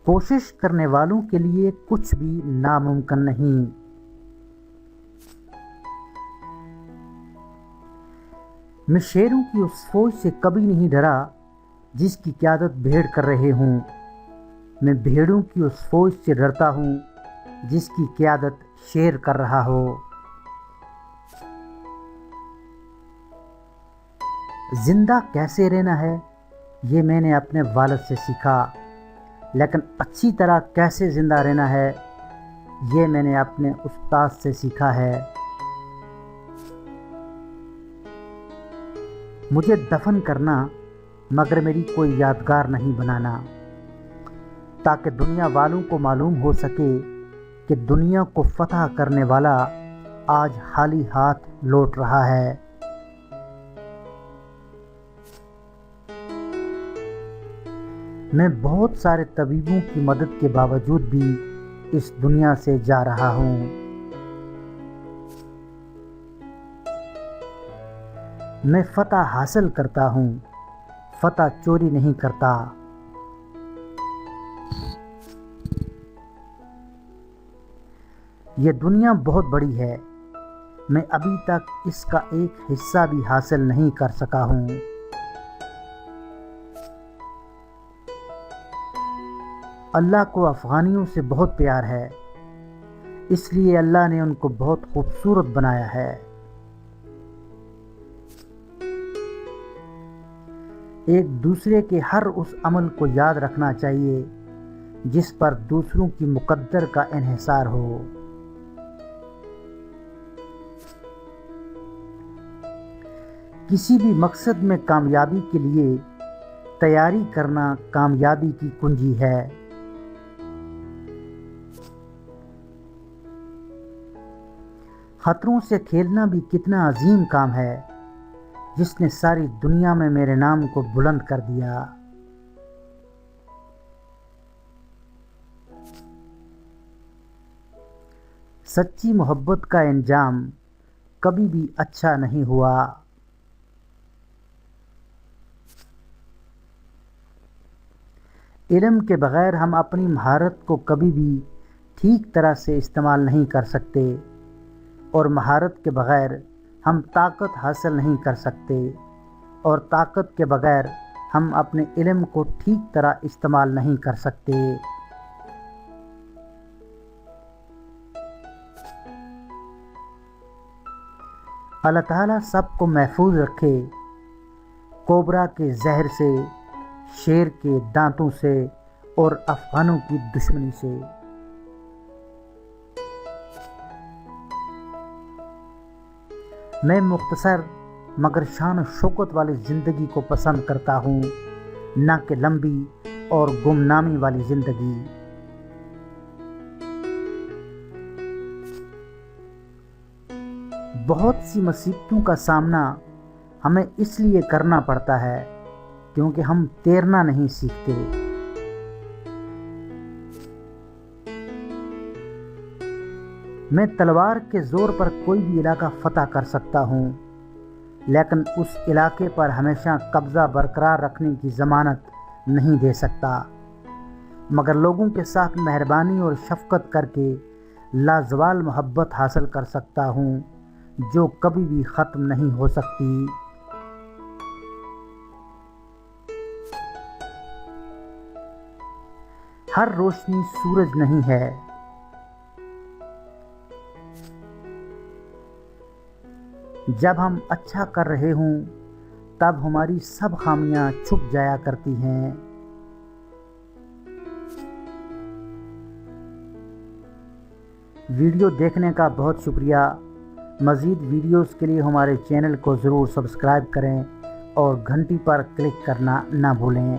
کوشش کرنے والوں کے لیے کچھ بھی ناممکن نہیں۔ میں شیروں کی اس فوج سے کبھی نہیں ڈرا جس کی قیادت بھیڑ کر رہے ہوں۔ میں بھیڑوں کی اس فوج سے ڈرتا ہوں جس کی قیادت شیر کر رہا ہو۔ زندہ کیسے رہنا ہے یہ میں نے اپنے والد سے سیکھا، لیکن اچھی طرح کیسے زندہ رہنا ہے یہ میں نے اپنے استاد سے سیکھا ہے۔ مجھے دفن کرنا مگر میری کوئی یادگار نہیں بنانا، تاکہ دنیا والوں کو معلوم ہو سکے کہ دنیا کو فتح کرنے والا آج خالی ہاتھ لوٹ رہا ہے۔ میں بہت سارے طبیبوں کی مدد کے باوجود بھی اس دنیا سے جا رہا ہوں۔ میں فتح حاصل کرتا ہوں، فتح چوری نہیں کرتا۔ یہ دنیا بہت بڑی ہے، میں ابھی تک اس کا ایک حصہ بھی حاصل نہیں کر سکا ہوں۔ اللہ کو افغانیوں سے بہت پیار ہے، اس لیے اللہ نے ان کو بہت خوبصورت بنایا ہے۔ ایک دوسرے کے ہر اس عمل کو یاد رکھنا چاہیے جس پر دوسروں کی مقدر کا انحصار ہو۔ کسی بھی مقصد میں کامیابی کے لیے تیاری کرنا کامیابی کی کنجی ہے۔ خطروں سے کھیلنا بھی کتنا عظیم کام ہے جس نے ساری دنیا میں میرے نام کو بلند کر دیا۔ سچی محبت کا انجام کبھی بھی اچھا نہیں ہوا۔ علم کے بغیر ہم اپنی مہارت کو کبھی بھی ٹھیک طرح سے استعمال نہیں کر سکتے، اور مہارت کے بغیر ہم طاقت حاصل نہیں کر سکتے، اور طاقت کے بغیر ہم اپنے علم کو ٹھیک طرح استعمال نہیں کر سکتے۔ اللہ تعالیٰ سب کو محفوظ رکھے، کوبرا کے زہر سے، شیر کے دانتوں سے اور افغانوں کی دشمنی سے۔ میں مختصر مگر شان و شوکت والی زندگی کو پسند کرتا ہوں، نہ کہ لمبی اور گمنامی والی زندگی۔ بہت سی مصیبتوں کا سامنا ہمیں اس لیے کرنا پڑتا ہے کیونکہ ہم تیرنا نہیں سیکھتے۔ میں تلوار کے زور پر کوئی بھی علاقہ فتح کر سکتا ہوں، لیکن اس علاقے پر ہمیشہ قبضہ برقرار رکھنے کی ضمانت نہیں دے سکتا، مگر لوگوں کے ساتھ مہربانی اور شفقت کر کے لازوال محبت حاصل کر سکتا ہوں جو کبھی بھی ختم نہیں ہو سکتی۔ ہر روشنی سورج نہیں ہے۔ جب ہم اچھا کر رہے ہوں تب ہماری سب خامیاں چھپ جایا کرتی ہیں۔ ویڈیو دیکھنے کا بہت شکریہ۔ مزید ویڈیوز کے لیے ہمارے چینل کو ضرور سبسکرائب کریں اور گھنٹی پر کلک کرنا نہ بھولیں۔